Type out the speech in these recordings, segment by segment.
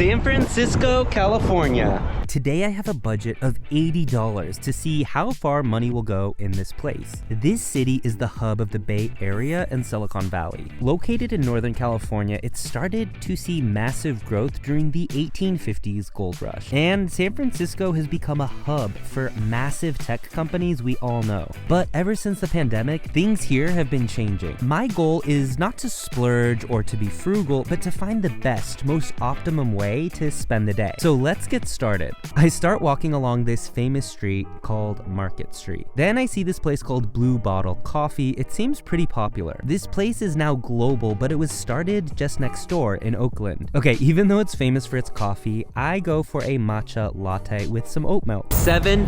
San Francisco, California. Today I have a budget of $80 to see how far money will go in this place. This city is the hub of the Bay Area and Silicon Valley. Located in Northern California, it started to see massive growth during the 1850s gold rush. And San Francisco has become a hub for massive tech companies we all know. But ever since the pandemic, things here have been changing. My goal is not to splurge or to be frugal, but to find the best, most optimum way to spend the day. So let's get started. I start walking along this famous street called Market Street. Then I see this place called Blue Bottle Coffee. It seems pretty popular. This place is now global, but it was started just next door in Oakland. Okay, even though it's famous for its coffee, I go for a matcha latte with some oat milk. $7.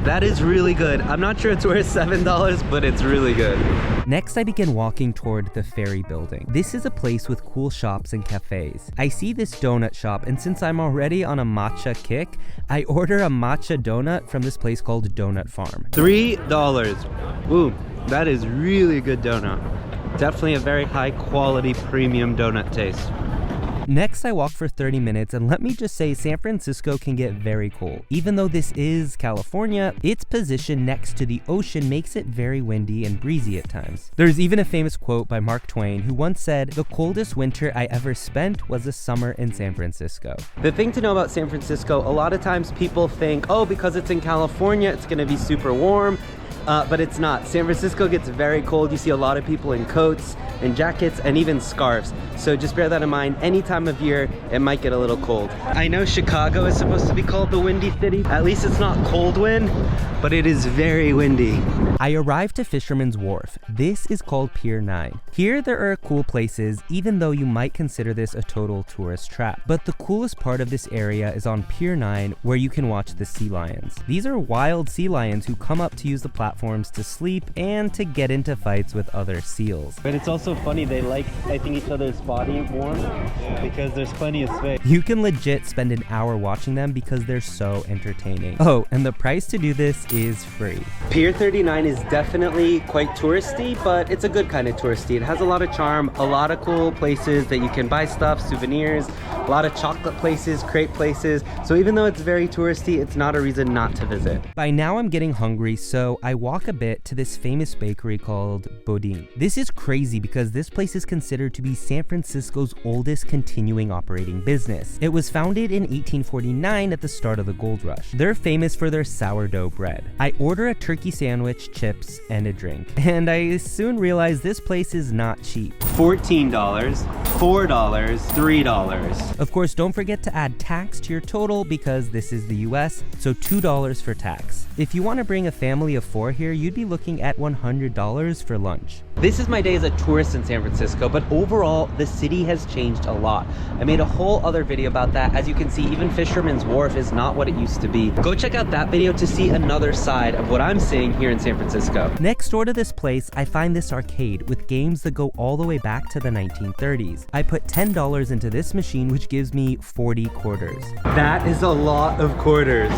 That is really good. I'm not sure it's worth $7, but it's really good. Next, I begin walking toward the Ferry Building. This is a place with cool shops and cafes. I see this donut shop, and since I'm already on a matcha kick, I order a matcha donut from this place called Donut Farm. $3. Ooh, that is really good donut. Definitely a very high quality premium donut taste. Next, I walk for 30 minutes, and let me just say San Francisco can get very cold. Even though this is California, its position next to the ocean makes it very windy and breezy at times. There's even a famous quote by Mark Twain, who once said, "The coldest winter I ever spent was a summer in San Francisco." The thing to know about San Francisco, a lot of times people think, oh, because it's in California, it's gonna be super warm. But it's not. San Francisco gets very cold. You see a lot of people in coats and jackets and even scarves. So just bear that in mind. Any time of year, it might get a little cold. I know Chicago is supposed to be called the Windy City. At least it's not cold wind, but it is very windy. I arrive to Fisherman's Wharf. This is called Pier 9. Here there are cool places, even though you might consider this a total tourist trap. But the coolest part of this area is on Pier 9, where you can watch the sea lions. These are wild sea lions who come up to use the platforms to sleep and to get into fights with other seals. But it's also funny, they like, I think, each other's body warm because there's plenty of space. You can legit spend an hour watching them because they're so entertaining. Oh, and the price to do this is free. Pier 39 is definitely quite touristy, but it's a good kind of touristy. It has a lot of charm, a lot of cool places that you can buy stuff, souvenirs, a lot of chocolate places, crepe places. So even though it's very touristy, it's not a reason not to visit. By now I'm getting hungry, so I walk a bit to this famous bakery called Bodine. This is crazy because this place is considered to be San Francisco's oldest continuing operating business. It was founded in 1849 at the start of the gold rush. They're famous for their sourdough bread. I order a turkey sandwich, chips, and a drink. And I soon realize this place is not cheap. $14, $4, $3. Of course, don't forget to add tax to your total because this is the US, so $2 for tax. If you want to bring a family of 4 here, you'd be looking at $100 for lunch. This is my day as a tourist in San Francisco, but overall, the city has changed a lot. I made a whole other video about that. As you can see, even Fisherman's Wharf is not what it used to be. Go check out that video to see another side of what I'm seeing here in San Francisco. Next door to this place, I find this arcade with games that go all the way back to the 1930s. I put $10 into this machine, which gives me 40 quarters. That is a lot of quarters.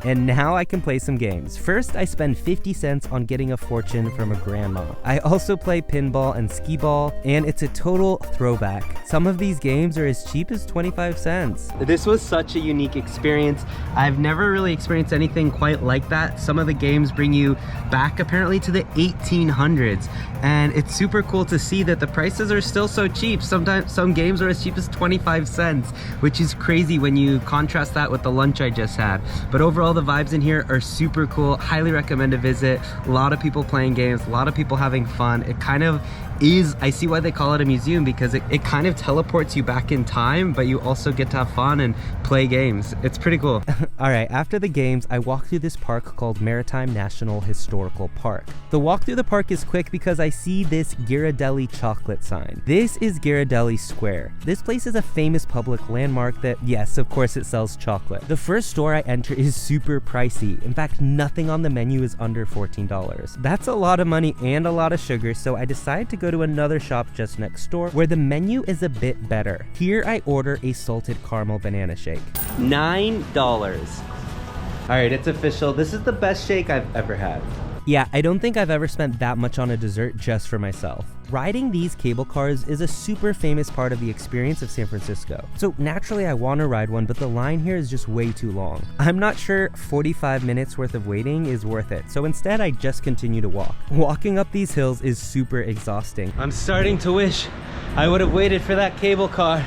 And now I can play some games. First, I spend 50 cents on getting a fortune from a grandma. I also play pinball and skee ball, and it's a total throwback. Some of these games are as cheap as 25 cents. This was such a unique experience. I've never really experienced anything quite like that. Some of the games bring you back apparently to the 1800s, and it's super cool to see that the prices are still so cheap. Sometimes some games are as cheap as 25 cents, which is crazy when you contrast that with the lunch I just had. But overall, the vibes in here are super cool. Highly recommend a visit. A lot of people playing games, a lot of people having fun. It kind of is, I see why they call it a museum, because it kind of teleports you back in time, but you also get to have fun and play games. It's pretty cool. All right, after the games, I walk through this park called Maritime National Historical Park. The walk through the park is quick because I see this Ghirardelli chocolate sign. This is Ghirardelli Square. This place is a famous public landmark that, yes, of course it sells chocolate. The first store I enter is super pricey. In fact, nothing on the menu is under $14. That's a lot of money and a lot of sugar, so I decide to go to another shop just next door where the menu is a bit better. Here I order a salted caramel banana shake. $9. All right, it's official. This is the best shake I've ever had. Yeah, I don't think I've ever spent that much on a dessert just for myself. Riding these cable cars is a super famous part of the experience of San Francisco. So naturally I want to ride one, but the line here is just way too long. I'm not sure 45 minutes worth of waiting is worth it, so instead I just continue to walk. Walking up these hills is super exhausting. I'm starting to wish I would have waited for that cable car,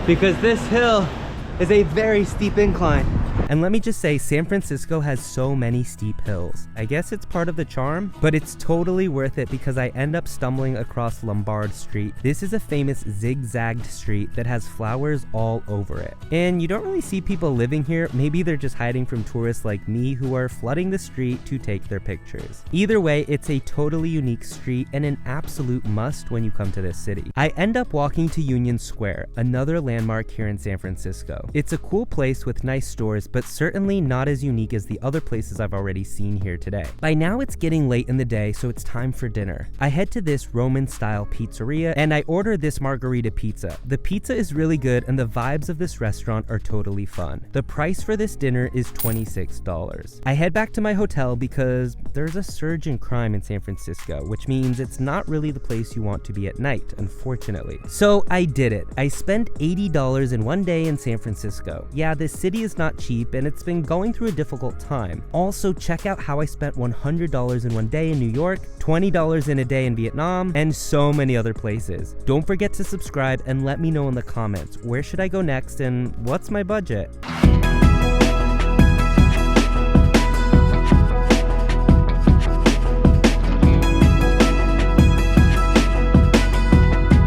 because this hill is a very steep incline. And let me just say, San Francisco has so many steep hills. I guess it's part of the charm, but it's totally worth it because I end up stumbling across Lombard Street. This is a famous zigzagged street that has flowers all over it. And you don't really see people living here. Maybe they're just hiding from tourists like me who are flooding the street to take their pictures. Either way, it's a totally unique street and an absolute must when you come to this city. I end up walking to Union Square, another landmark here in San Francisco. It's a cool place with nice stores, but certainly not as unique as the other places I've already seen here today. By now it's getting late in the day, so it's time for dinner. I head to this Roman-style pizzeria and I order this margarita pizza. The pizza is really good and the vibes of this restaurant are totally fun. The price for this dinner is $26. I head back to my hotel because there's a surge in crime in San Francisco, which means it's not really the place you want to be at night, unfortunately. So I did it. I spent $80 in one day in San Francisco. Yeah, this city is not cheap and it's been going through a difficult time. Also, check out how I spent $100 in one day in New York, $20 in a day in Vietnam, and so many other places. Don't forget to subscribe and let me know in the comments, where should I go next and what's my budget?